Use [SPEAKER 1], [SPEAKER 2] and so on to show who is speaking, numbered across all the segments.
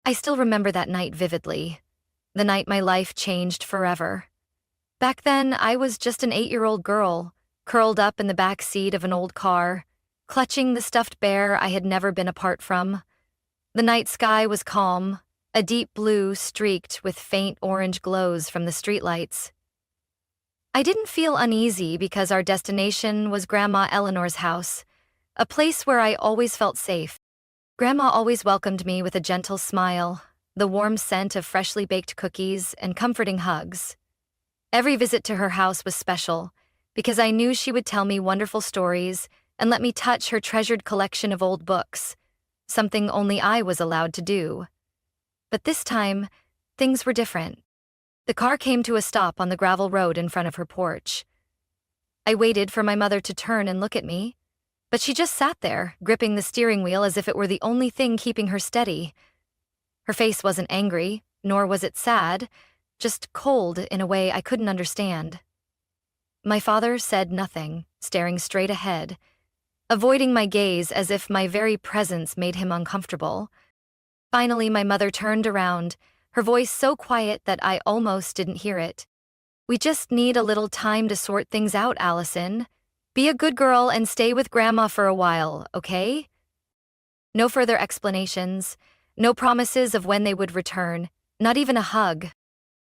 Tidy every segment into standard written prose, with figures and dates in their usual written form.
[SPEAKER 1] I still remember that night vividly, the night my life changed forever. Back then, I was just an 8-year-old girl, curled up in the back seat of an old car, clutching the stuffed bear I had never been apart from. The night sky was calm, a deep blue streaked with faint orange glows from the streetlights. I didn't feel uneasy because our destination was Grandma Eleanor's house, a place where I always felt safe. Grandma always welcomed me with a gentle smile, the warm scent of freshly baked cookies, and comforting hugs. Every visit to her house was special because I knew she would tell me wonderful stories and let me touch her treasured collection of old books, something only I was allowed to do. But this time, things were different. The car came to a stop on the gravel road in front of her porch. I waited for my mother to turn and look at me, but she just sat there, gripping the steering wheel as if it were the only thing keeping her steady. Her face wasn't angry, nor was it sad, just cold in a way I couldn't understand. My father said nothing, staring straight ahead, avoiding my gaze as if my very presence made him uncomfortable. Finally, my mother turned around, her voice so quiet that I almost didn't hear it. "We just need a little time to sort things out, Allison. Be a good girl and stay with Grandma for a while, okay?" No further explanations, no promises of when they would return, not even a hug.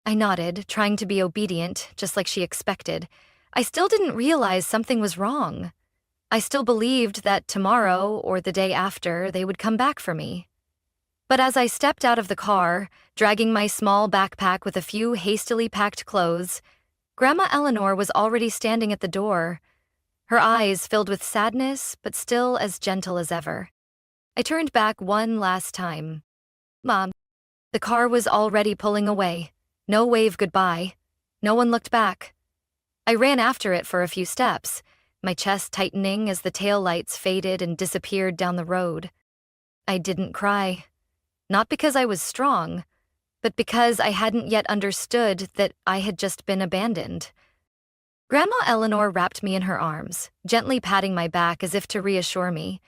[SPEAKER 1] I nodded, trying to be obedient, just like she expected. I still didn't realize something was wrong. I still believed that tomorrow or the day after they would come back for me. But as I stepped out of the car, dragging my small backpack with a few hastily packed clothes, Grandma Eleanor was already standing at the door, her eyes filled with sadness but still as gentle as ever. I turned back one last time. "Mom." The car was already pulling away. No wave goodbye. No one looked back. I ran after it for a few steps, my chest tightening as the taillights faded and disappeared down the road. I didn't cry. Not because I was strong, but because I hadn't yet understood that I had just been abandoned. Grandma Eleanor wrapped me in her arms, gently patting my back as if to reassure me.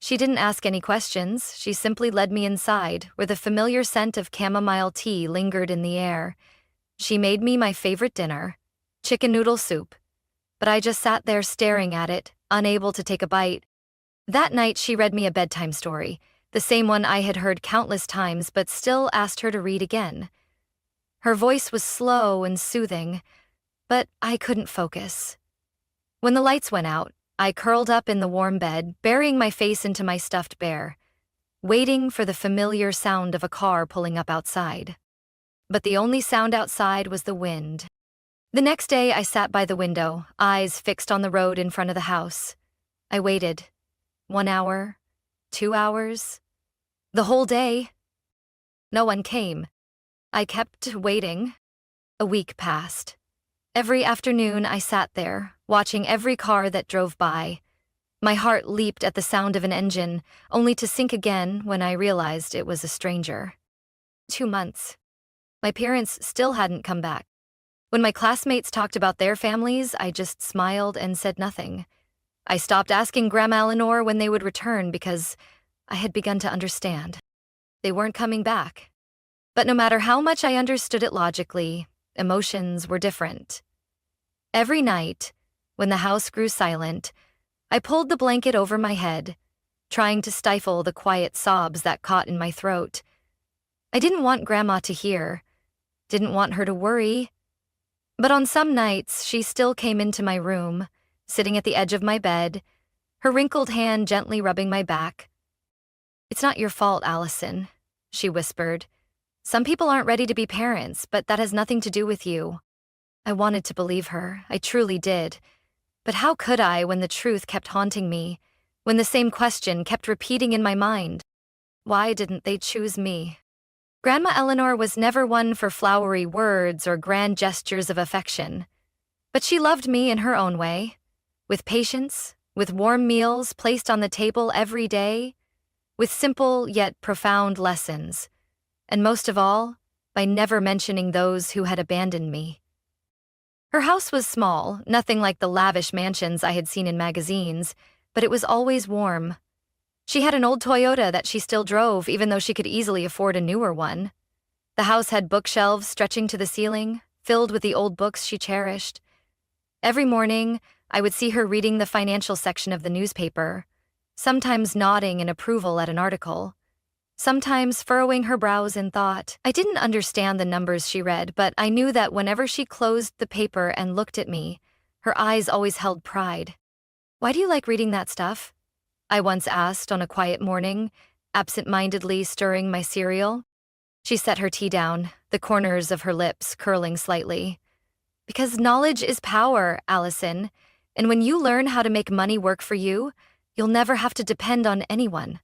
[SPEAKER 1] She didn't ask any questions, she simply led me inside, where the familiar scent of chamomile tea lingered in the air. She made me my favorite dinner, chicken noodle soup, but I just sat there staring at it, unable to take a bite. That night she read me a bedtime story, the same one I had heard countless times but still asked her to read again. Her voice was slow and soothing, but I couldn't focus. When the lights went out, I curled up in the warm bed, burying my face into my stuffed bear, waiting for the familiar sound of a car pulling up outside. But the only sound outside was the wind. The next day I sat by the window, eyes fixed on the road in front of the house. I waited. 1 hour, 2 hours, the whole day. No one came. I kept waiting. A week passed. Every afternoon I sat there, watching every car that drove by. My heart leaped at the sound of an engine, only to sink again when I realized it was a stranger. 2 months. My parents still hadn't come back. When my classmates talked about their families, I just smiled and said nothing. I stopped asking Grandma Eleanor when they would return because I had begun to understand. They weren't coming back. But no matter how much I understood it logically, emotions were different. Every night, when the house grew silent, I pulled the blanket over my head, trying to stifle the quiet sobs that caught in my throat. I didn't want Grandma to hear, didn't want her to worry. But on some nights, she still came into my room, sitting at the edge of my bed, her wrinkled hand gently rubbing my back. "It's not your fault, Allison," she whispered. "Some people aren't ready to be parents, but that has nothing to do with you." I wanted to believe her, I truly did. But how could I when the truth kept haunting me, when the same question kept repeating in my mind? Why didn't they choose me? Grandma Eleanor was never one for flowery words or grand gestures of affection. But she loved me in her own way, with patience, with warm meals placed on the table every day, with simple yet profound lessons, and most of all, by never mentioning those who had abandoned me. Her house was small, nothing like the lavish mansions I had seen in magazines, but it was always warm. She had an old Toyota that she still drove, even though she could easily afford a newer one. The house had bookshelves stretching to the ceiling, filled with the old books she cherished. Every morning, I would see her reading the financial section of the newspaper, sometimes nodding in approval at an article, sometimes furrowing her brows in thought. I didn't understand the numbers she read, but I knew that whenever she closed the paper and looked at me, her eyes always held pride. "Why do you like reading that stuff?" I once asked on a quiet morning, absent-mindedly stirring my cereal. She set her tea down, the corners of her lips curling slightly. "Because knowledge is power, Allison, and when you learn how to make money work for you, you'll never have to depend on anyone."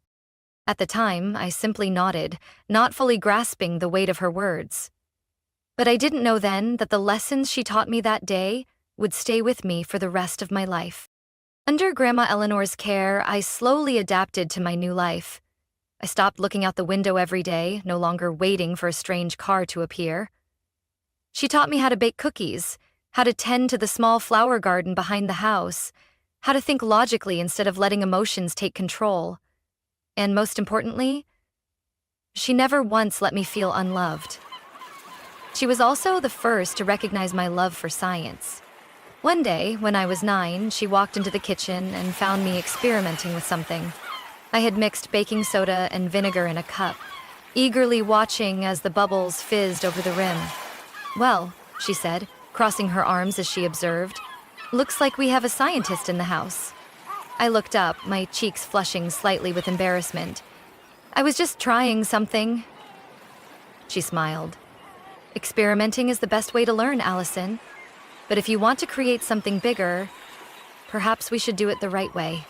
[SPEAKER 1] At the time, I simply nodded, not fully grasping the weight of her words. But I didn't know then that the lessons she taught me that day would stay with me for the rest of my life. Under Grandma Eleanor's care, I slowly adapted to my new life. I stopped looking out the window every day, no longer waiting for a strange car to appear. She taught me how to bake cookies, how to tend to the small flower garden behind the house, how to think logically instead of letting emotions take control. And most importantly, she never once let me feel unloved. She was also the first to recognize my love for science. One day, when I was 9, she walked into the kitchen and found me experimenting with something. I had mixed baking soda and vinegar in a cup, eagerly watching as the bubbles fizzed over the rim. "Well," she said, crossing her arms as she observed, "looks like we have a scientist in the house." I looked up, my cheeks flushing slightly with embarrassment. "I was just trying something." She smiled. "Experimenting is the best way to learn, Allison. But if you want to create something bigger, perhaps we should do it the right way."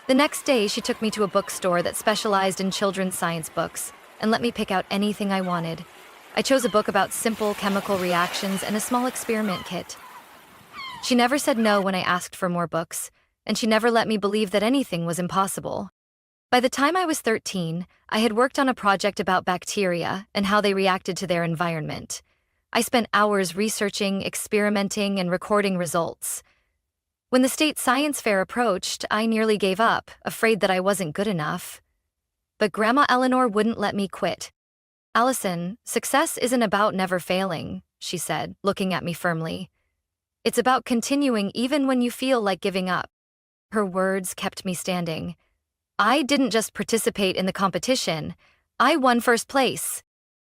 [SPEAKER 1] The next day, she took me to a bookstore that specialized in children's science books and let me pick out anything I wanted. I chose a book about simple chemical reactions and a small experiment kit. She never said no when I asked for more books, and she never let me believe that anything was impossible. By the time I was 13, I had worked on a project about bacteria and how they reacted to their environment. I spent hours researching, experimenting, and recording results. When the state science fair approached, I nearly gave up, afraid that I wasn't good enough. But Grandma Eleanor wouldn't let me quit. "Allison, success isn't about never failing," she said, looking at me firmly. "It's about continuing even when you feel like giving up." Her words kept me standing. I didn't just participate in the competition, I won first place.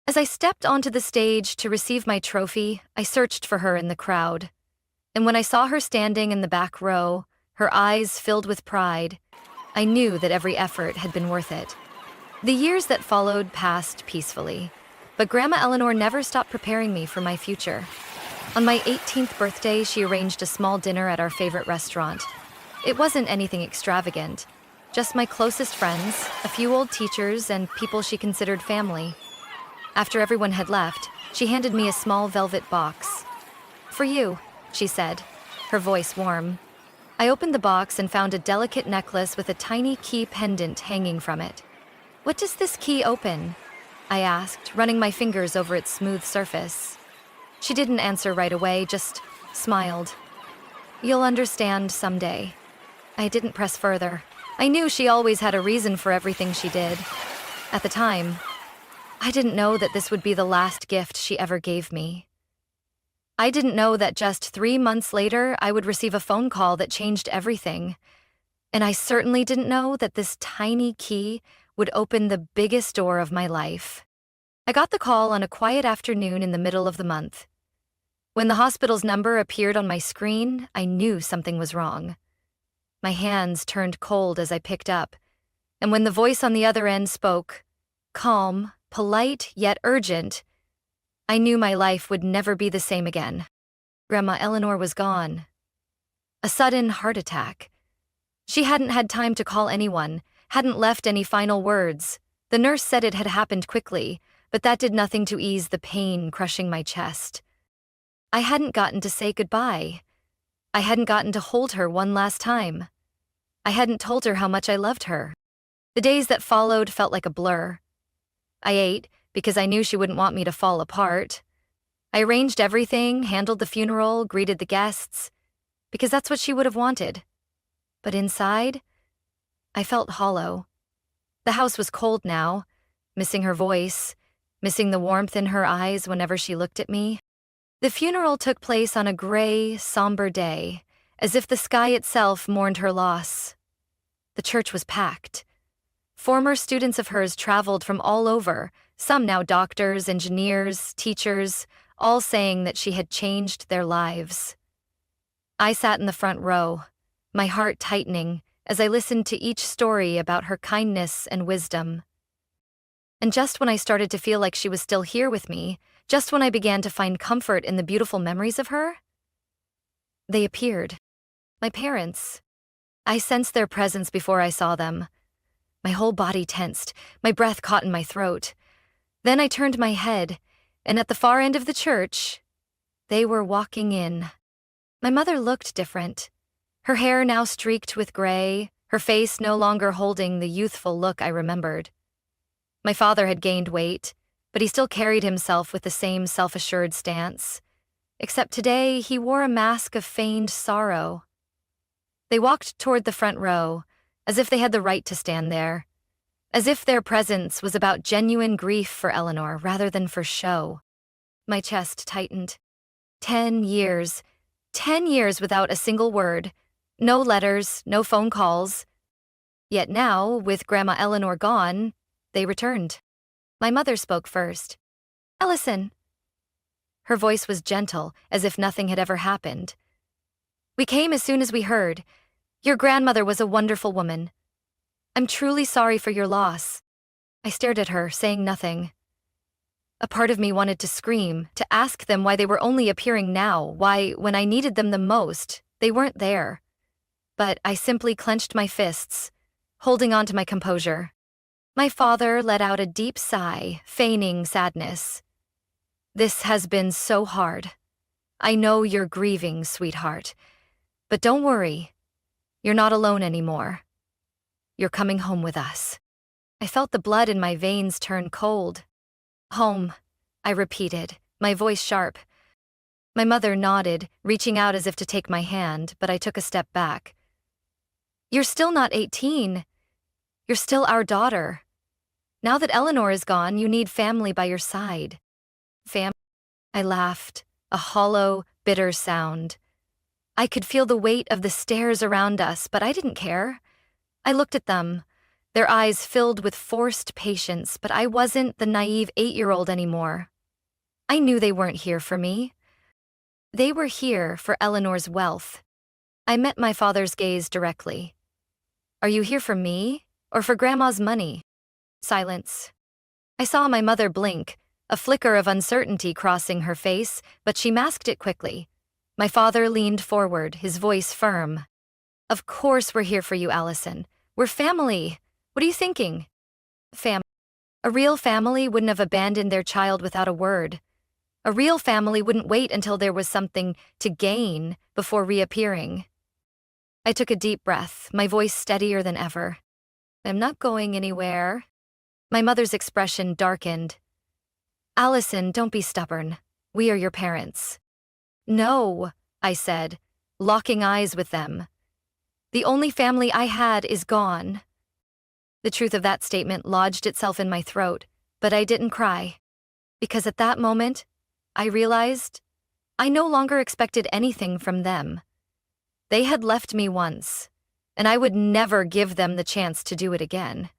[SPEAKER 1] As I stepped onto the stage to receive my trophy, I searched for her in the crowd. And when I saw her standing in the back row, her eyes filled with pride, I knew that every effort had been worth it. The years that followed passed peacefully, but Grandma Eleanor never stopped preparing me for my future. On my 18th birthday, she arranged a small dinner at our favorite restaurant. It wasn't anything extravagant, just my closest friends, a few old teachers, and people she considered family. After everyone had left, she handed me a small velvet box. "For you," she said, her voice warm. I opened the box and found a delicate necklace with a tiny key pendant hanging from it. "What does this key open?" I asked, running my fingers over its smooth surface. She didn't answer right away, just smiled. "You'll understand someday." I didn't press further. I knew she always had a reason for everything she did. At the time, I didn't know that this would be the last gift she ever gave me. I didn't know that just 3 months later, I would receive a phone call that changed everything. And I certainly didn't know that this tiny key would open the biggest door of my life. I got the call on a quiet afternoon in the middle of the month. When the hospital's number appeared on my screen, I knew something was wrong. My hands turned cold as I picked up, and when the voice on the other end spoke, calm, polite yet urgent, I knew my life would never be the same again. Grandma Eleanor was gone. A sudden heart attack. She hadn't had time to call anyone, hadn't left any final words. The nurse said it had happened quickly, but that did nothing to ease the pain crushing my chest. I hadn't gotten to say goodbye. I hadn't gotten to hold her one last time. I hadn't told her how much I loved her. The days that followed felt like a blur. I ate because I knew she wouldn't want me to fall apart. I arranged everything, handled the funeral, greeted the guests, because that's what she would have wanted. But inside, I felt hollow. The house was cold now, missing her voice, missing the warmth in her eyes whenever she looked at me. The funeral took place on a gray, somber day, as if the sky itself mourned her loss. The church was packed. Former students of hers traveled from all over, some now doctors, engineers, teachers, all saying that she had changed their lives. I sat in the front row, my heart tightening as I listened to each story about her kindness and wisdom. And just when I started to feel like she was still here with me, just when I began to find comfort in the beautiful memories of her, they appeared. My parents. I sensed their presence before I saw them. My whole body tensed, my breath caught in my throat. Then I turned my head, and at the far end of the church, they were walking in. My mother looked different. Her hair now streaked with gray, her face no longer holding the youthful look I remembered. My father had gained weight, but he still carried himself with the same self-assured stance. Except today, he wore a mask of feigned sorrow. They walked toward the front row, as if they had the right to stand there, as if their presence was about genuine grief for Eleanor rather than for show. My chest tightened. 10 years. 10 years without a single word. No letters, no phone calls. Yet now, with Grandma Eleanor gone, they returned. My mother spoke first. "Ellison." Her voice was gentle, as if nothing had ever happened. "We came as soon as we heard. Your grandmother was a wonderful woman. I'm truly sorry for your loss." I stared at her, saying nothing. A part of me wanted to scream, to ask them why they were only appearing now, why, when I needed them the most, they weren't there. But I simply clenched my fists, holding on to my composure. My father let out a deep sigh, feigning sadness. "This has been so hard. I know you're grieving, sweetheart. But don't worry. You're not alone anymore. You're coming home with us." I felt the blood in my veins turn cold. "Home," I repeated, my voice sharp. My mother nodded, reaching out as if to take my hand, but I took a step back. "You're still not 18. You're still our daughter. Now that Eleanor is gone, you need family by your side." I laughed, a hollow, bitter sound. I could feel the weight of the stares around us, but I didn't care. I looked at them, their eyes filled with forced patience, but I wasn't the naive 8-year-old anymore. I knew they weren't here for me. They were here for Eleanor's wealth. I met my father's gaze directly. "Are you here for me, or for Grandma's money?" Silence. I saw my mother blink, a flicker of uncertainty crossing her face, but she masked it quickly. My father leaned forward, his voice firm. "Of course we're here for you, Allison. We're family. What are you thinking?" A real family wouldn't have abandoned their child without a word. A real family wouldn't wait until there was something to gain before reappearing. I took a deep breath, my voice steadier than ever. "I'm not going anywhere." My mother's expression darkened. "Allison, don't be stubborn. We are your parents." "No," I said, locking eyes with them. "The only family I had is gone." The truth of that statement lodged itself in my throat, but I didn't cry. Because at that moment, I realized I no longer expected anything from them. They had left me once, and I would never give them the chance to do it again.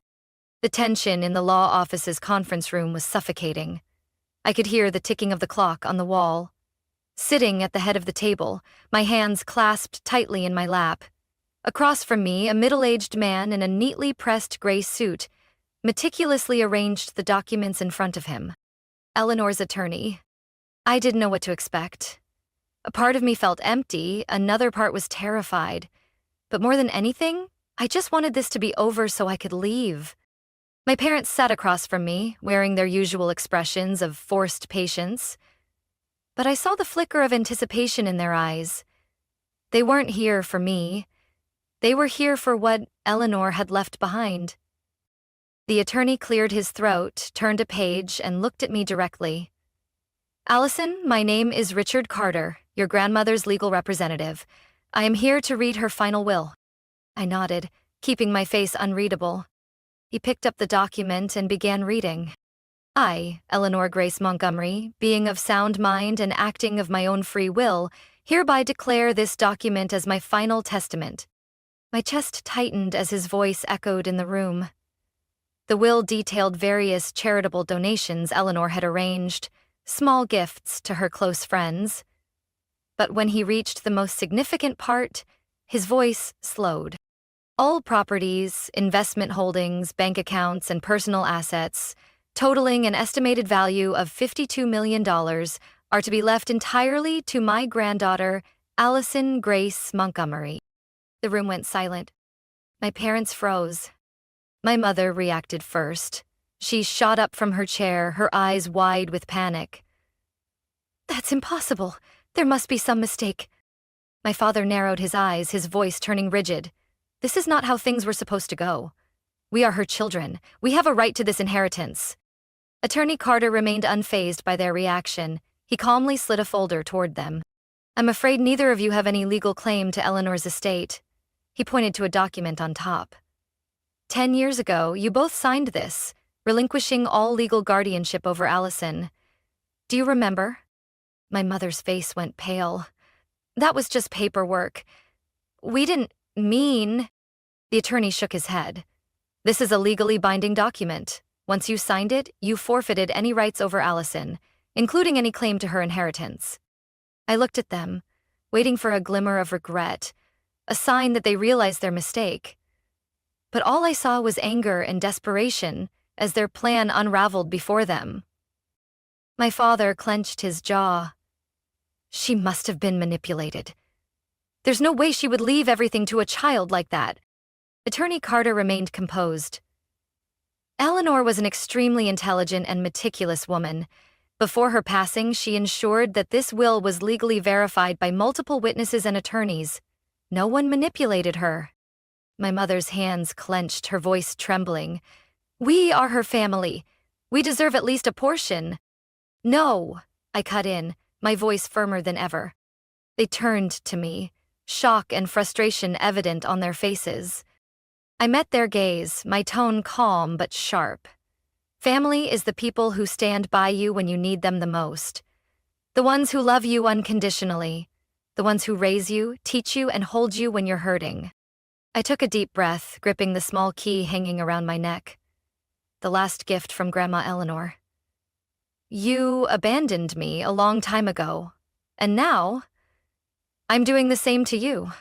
[SPEAKER 1] The tension in the law office's conference room was suffocating. I could hear the ticking of the clock on the wall. Sitting at the head of the table, my hands clasped tightly in my lap. Across from me, a middle-aged man in a neatly pressed gray suit meticulously arranged the documents in front of him. Eleanor's attorney. I didn't know what to expect. A part of me felt empty, another part was terrified. But more than anything, I just wanted this to be over so I could leave. My parents sat across from me, wearing their usual expressions of forced patience. But I saw the flicker of anticipation in their eyes. They weren't here for me. They were here for what Eleanor had left behind. The attorney cleared his throat, turned a page, and looked at me directly. "Allison, my name is Richard Carter, your grandmother's legal representative. I am here to read her final will." I nodded, keeping my face unreadable. He picked up the document and began reading. I, Eleanor Grace Montgomery, being of sound mind and acting of my own free will, hereby declare this document as my final testament. My chest tightened as his voice echoed in the room. The will detailed various charitable donations Eleanor had arranged, small gifts to her close friends. But when he reached the most significant part, his voice slowed. All properties, investment holdings, bank accounts, and personal assets, totaling an estimated value of $52 million, are to be left entirely to my granddaughter, Allison Grace Montgomery. The room went silent. My parents froze. My mother reacted first. She shot up from her chair, her eyes wide with panic. "That's impossible. There must be some mistake." My father narrowed his eyes, his voice turning rigid. "This is not how things were supposed to go. We are her children. We have a right to this inheritance." Attorney Carter remained unfazed by their reaction. He calmly slid a folder toward them. "I'm afraid neither of you have any legal claim to Eleanor's estate." He pointed to a document on top. 10 years ago, you both signed this, relinquishing all legal guardianship over Allison. Do you remember?" My mother's face went pale. "That was just paperwork. We didn't mean..." The attorney shook his head. "This is a legally binding document. Once you signed it, you forfeited any rights over Allison, including any claim to her inheritance." I looked at them, waiting for a glimmer of regret, a sign that they realized their mistake. But all I saw was anger and desperation as their plan unraveled before them. My father clenched his jaw. "She must have been manipulated. There's no way she would leave everything to a child like that." Attorney Carter remained composed. "Eleanor was an extremely intelligent and meticulous woman. Before her passing, she ensured that this will was legally verified by multiple witnesses and attorneys. No one manipulated her." My mother's hands clenched, her voice trembling. "We are her family. We deserve at least a portion." "No," I cut in, my voice firmer than ever. They turned to me, shock and frustration evident on their faces. I met their gaze, my tone calm but sharp. "Family is the people who stand by you when you need them the most. The ones who love you unconditionally. The ones who raise you, teach you, and hold you when you're hurting." I took a deep breath, gripping the small key hanging around my neck. The last gift from Grandma Eleanor. "You abandoned me a long time ago, and now I'm doing the same to you."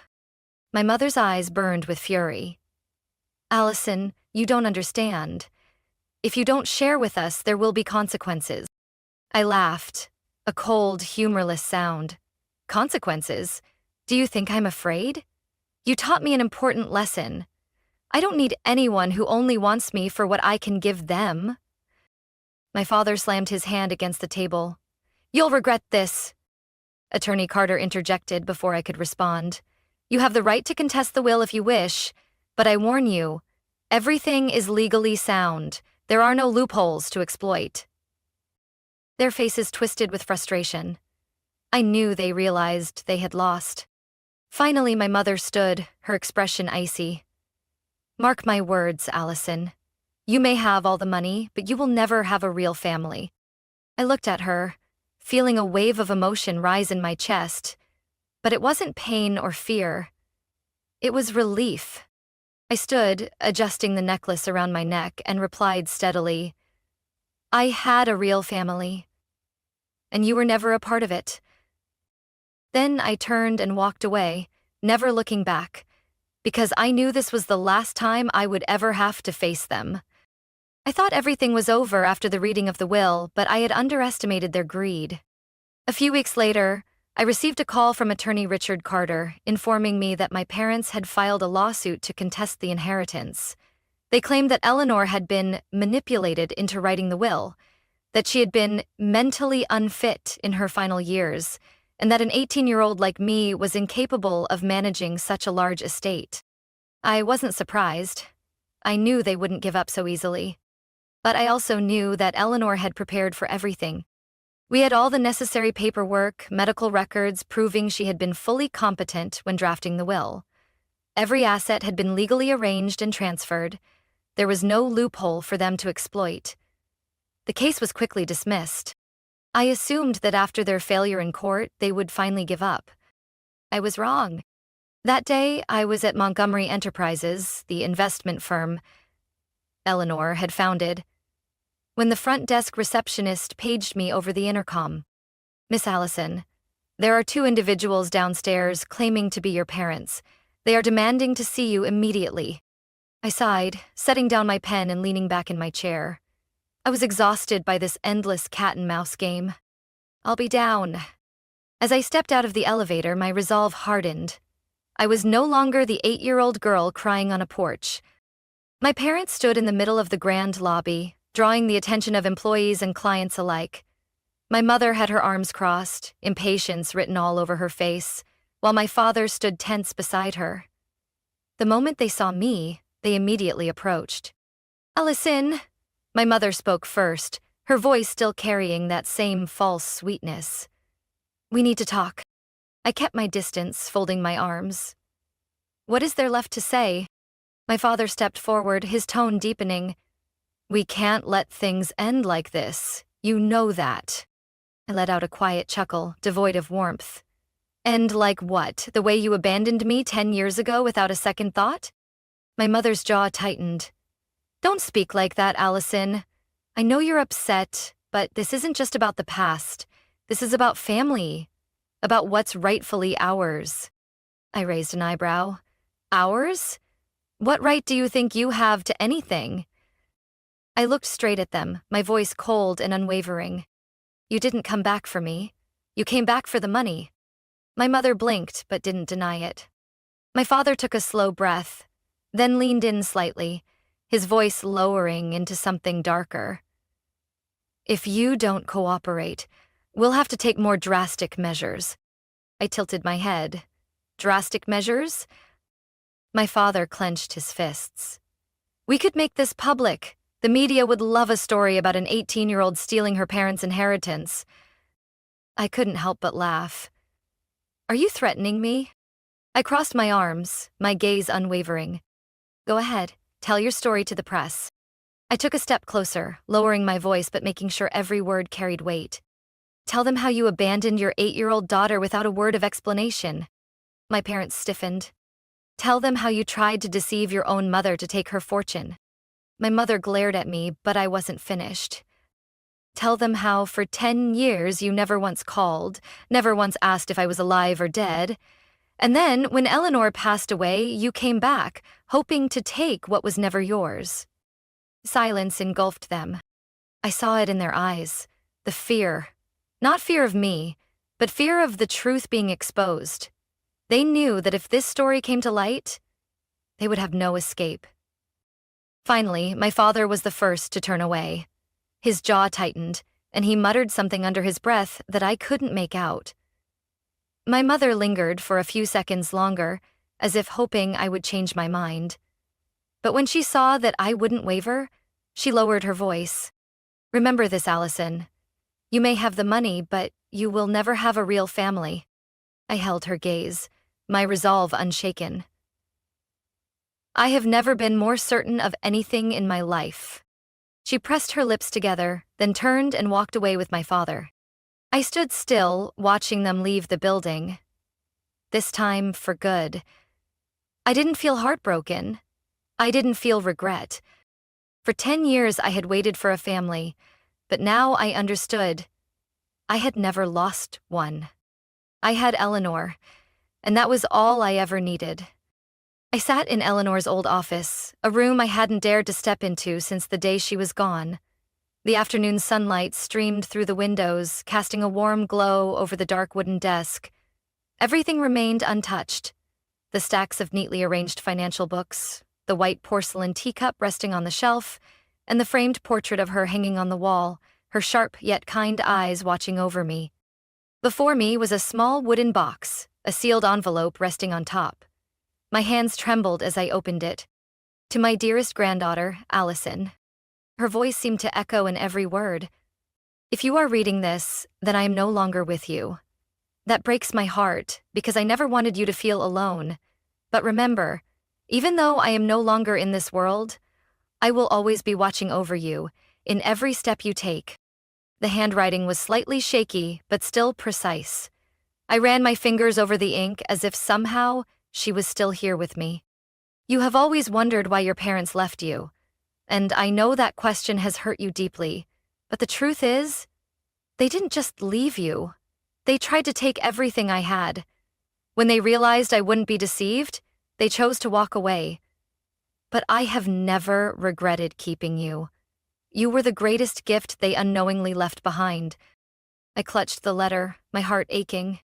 [SPEAKER 1] My mother's eyes burned with fury. "Allison, you don't understand. If you don't share with us, there will be consequences." I laughed, a cold, humorless sound. "Consequences? Do you think I'm afraid? You taught me an important lesson. I don't need anyone who only wants me for what I can give them." My father slammed his hand against the table. "You'll regret this." Attorney Carter interjected before I could respond. "You have the right to contest the will if you wish, but I warn you, everything is legally sound. There are no loopholes to exploit." Their faces twisted with frustration. I knew they realized they had lost. Finally, my mother stood, her expression icy. "Mark my words, Allison. You may have all the money, but you will never have a real family." I looked at her, feeling a wave of emotion rise in my chest, but it wasn't pain or fear. It was relief. I stood, adjusting the necklace around my neck, and replied steadily, "I had a real family, and you were never a part of it." Then I turned and walked away, never looking back, because I knew this was the last time I would ever have to face them. I thought everything was over after the reading of the will, but I had underestimated their greed. A few weeks later, I received a call from attorney Richard Carter, informing me that my parents had filed a lawsuit to contest the inheritance. They claimed that Eleanor had been manipulated into writing the will, that she had been mentally unfit in her final years, and that an 18-year-old like me was incapable of managing such a large estate. I wasn't surprised. I knew they wouldn't give up so easily. But I also knew that Eleanor had prepared for everything. We had all the necessary paperwork, medical records proving she had been fully competent when drafting the will. Every asset had been legally arranged and transferred. There was no loophole for them to exploit. The case was quickly dismissed. I assumed that after their failure in court, they would finally give up. I was wrong. That day, I was at Montgomery Enterprises, the investment firm Eleanor had founded, when the front desk receptionist paged me over the intercom. "Miss Allison, there are 2 individuals downstairs claiming to be your parents. They are demanding to see you immediately." I sighed, setting down my pen and leaning back in my chair. I was exhausted by this endless cat-and-mouse game. "I'll be down." As I stepped out of the elevator, my resolve hardened. I was no longer the 8-year-old girl crying on a porch. My parents stood in the middle of the grand lobby, drawing the attention of employees and clients alike. My mother had her arms crossed, impatience written all over her face, while my father stood tense beside her. The moment they saw me, they immediately approached. "Allison," my mother spoke first, her voice still carrying that same false sweetness. "We need to talk." I kept my distance, folding my arms. "What is there left to say?" My father stepped forward, his tone deepening. "We can't let things end like this. You know that." I let out a quiet chuckle, devoid of warmth. "End like what? The way you abandoned me 10 years ago without a second thought?" My mother's jaw tightened. "Don't speak like that, Allison. I know you're upset, but this isn't just about the past. This is about family, about what's rightfully ours." I raised an eyebrow. "Ours? What right do you think you have to anything?" I looked straight at them, my voice cold and unwavering. "You didn't come back for me. You came back for the money." My mother blinked but didn't deny it. My father took a slow breath, then leaned in slightly, his voice lowering into something darker. "If you don't cooperate, we'll have to take more drastic measures." I tilted my head. "Drastic measures?" My father clenched his fists. "We could make this public. The media would love a story about an 18-year-old stealing her parents' inheritance." I couldn't help but laugh. "Are you threatening me?" I crossed my arms, my gaze unwavering. "Go ahead, tell your story to the press." I took a step closer, lowering my voice but making sure every word carried weight. "Tell them how you abandoned your 8-year-old daughter without a word of explanation." My parents stiffened. "Tell them how you tried to deceive your own mother to take her fortune." My mother glared at me, but I wasn't finished. "Tell them how, for 10 years, you never once called, never once asked if I was alive or dead. And then, when Eleanor passed away, you came back, hoping to take what was never yours." Silence engulfed them. I saw it in their eyes, the fear. Not fear of me, but fear of the truth being exposed. They knew that if this story came to light, they would have no escape. Finally, my father was the first to turn away. His jaw tightened, and he muttered something under his breath that I couldn't make out. My mother lingered for a few seconds longer, as if hoping I would change my mind. But when she saw that I wouldn't waver, she lowered her voice. "Remember this, Allison. You may have the money, but you will never have a real family." I held her gaze, my resolve unshaken. "I have never been more certain of anything in my life." She pressed her lips together, then turned and walked away with my father. I stood still, watching them leave the building. This time for good. I didn't feel heartbroken. I didn't feel regret. For 10 years I had waited for a family, but now I understood. I had never lost one. I had Eleanor, and that was all I ever needed. I sat in Eleanor's old office, a room I hadn't dared to step into since the day she was gone. The afternoon sunlight streamed through the windows, casting a warm glow over the dark wooden desk. Everything remained untouched. The stacks of neatly arranged financial books, the white porcelain teacup resting on the shelf, and the framed portrait of her hanging on the wall, her sharp yet kind eyes watching over me. Before me was a small wooden box, a sealed envelope resting on top. My hands trembled as I opened it. "To my dearest granddaughter, Allison." Her voice seemed to echo in every word. "If you are reading this, then I am no longer with you. That breaks my heart, because I never wanted you to feel alone. But remember, even though I am no longer in this world, I will always be watching over you, in every step you take. The handwriting was slightly shaky, but still precise. I ran my fingers over the ink as if somehow she was still here with me. You have always wondered why your parents left you, and I know that question has hurt you deeply, but the truth is, they didn't just leave you. They tried to take everything I had. When they realized I wouldn't be deceived, they chose to walk away. But I have never regretted keeping you. You were the greatest gift they unknowingly left behind. I clutched the letter, my heart aching.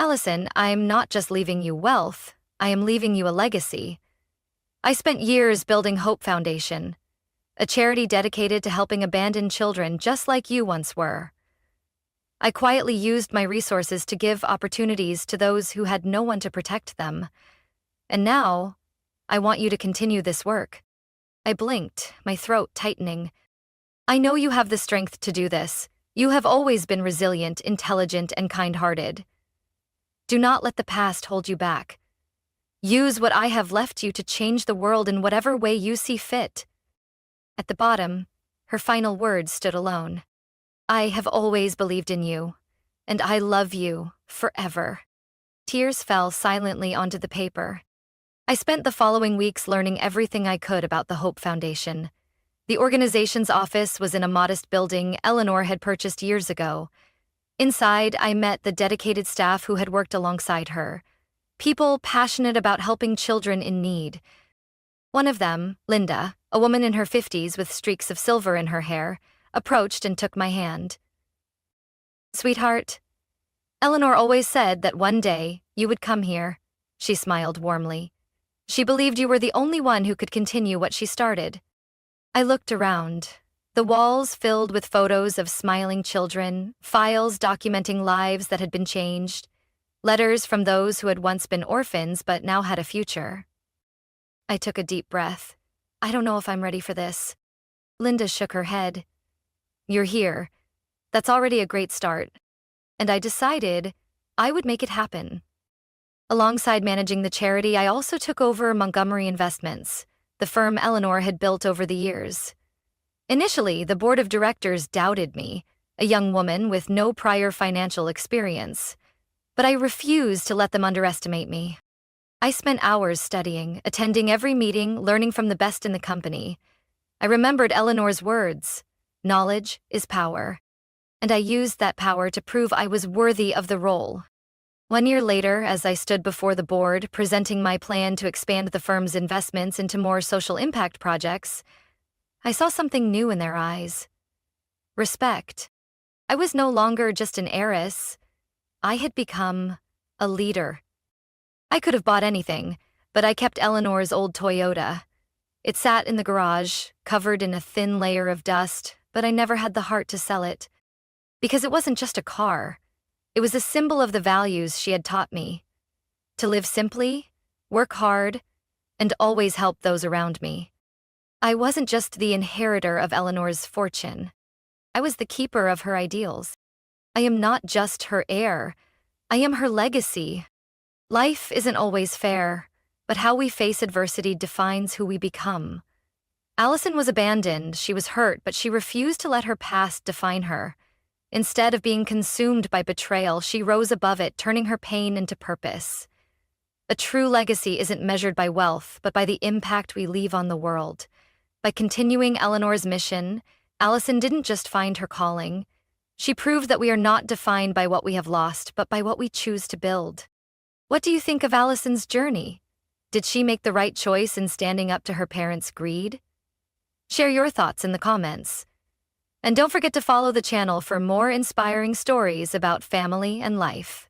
[SPEAKER 1] Allison, I'm not just leaving you wealth, I am leaving you a legacy. I spent years building Hope Foundation, a charity dedicated to helping abandoned children just like you once were. I quietly used my resources to give opportunities to those who had no one to protect them. And now, I want you to continue this work. I blinked, my throat tightening. I know you have the strength to do this. You have always been resilient, intelligent, and kind-hearted. Do not let the past hold you back. Use what I have left you to change the world in whatever way you see fit. At the bottom, her final words stood alone. I have always believed in you, and I love you forever. Tears fell silently onto the paper. I spent the following weeks learning everything I could about the Hope Foundation. The organization's office was in a modest building Eleanor had purchased years ago. Inside, I met the dedicated staff who had worked alongside her. People passionate about helping children in need. One of them, Linda, a woman in her 50s with streaks of silver in her hair, approached and took my hand. Sweetheart, Eleanor always said that one day you would come here. She smiled warmly. She believed you were the only one who could continue what she started. I looked around. The walls filled with photos of smiling children, files documenting lives that had been changed, letters from those who had once been orphans but now had a future. I took a deep breath. I don't know if I'm ready for this. Linda shook her head. You're here. That's already a great start. And I decided I would make it happen. Alongside managing the charity, I also took over Montgomery Investments, the firm Eleanor had built over the years. Initially, the board of directors doubted me, a young woman with no prior financial experience. But I refused to let them underestimate me. I spent hours studying, attending every meeting, learning from the best in the company. I remembered Eleanor's words, knowledge is power. And I used that power to prove I was worthy of the role. 1 year later, as I stood before the board, presenting my plan to expand the firm's investments into more social impact projects, I saw something new in their eyes. Respect. I was no longer just an heiress. I had become a leader. I could have bought anything, but I kept Eleanor's old Toyota. It sat in the garage, covered in a thin layer of dust, but I never had the heart to sell it. Because it wasn't just a car. It was a symbol of the values she had taught me. To live simply, work hard, and always help those around me. I wasn't just the inheritor of Eleanor's fortune. I was the keeper of her ideals. I am not just her heir. I am her legacy. Life isn't always fair, but how we face adversity defines who we become. Allison was abandoned, she was hurt, but she refused to let her past define her. Instead of being consumed by betrayal, she rose above it, turning her pain into purpose. A true legacy isn't measured by wealth, but by the impact we leave on the world. By continuing Eleanor's mission, Allison didn't just find her calling. She proved that we are not defined by what we have lost, but by what we choose to build. What do you think of Allison's journey? Did she make the right choice in standing up to her parents' greed? Share your thoughts in the comments. And don't forget to follow the channel for more inspiring stories about family and life.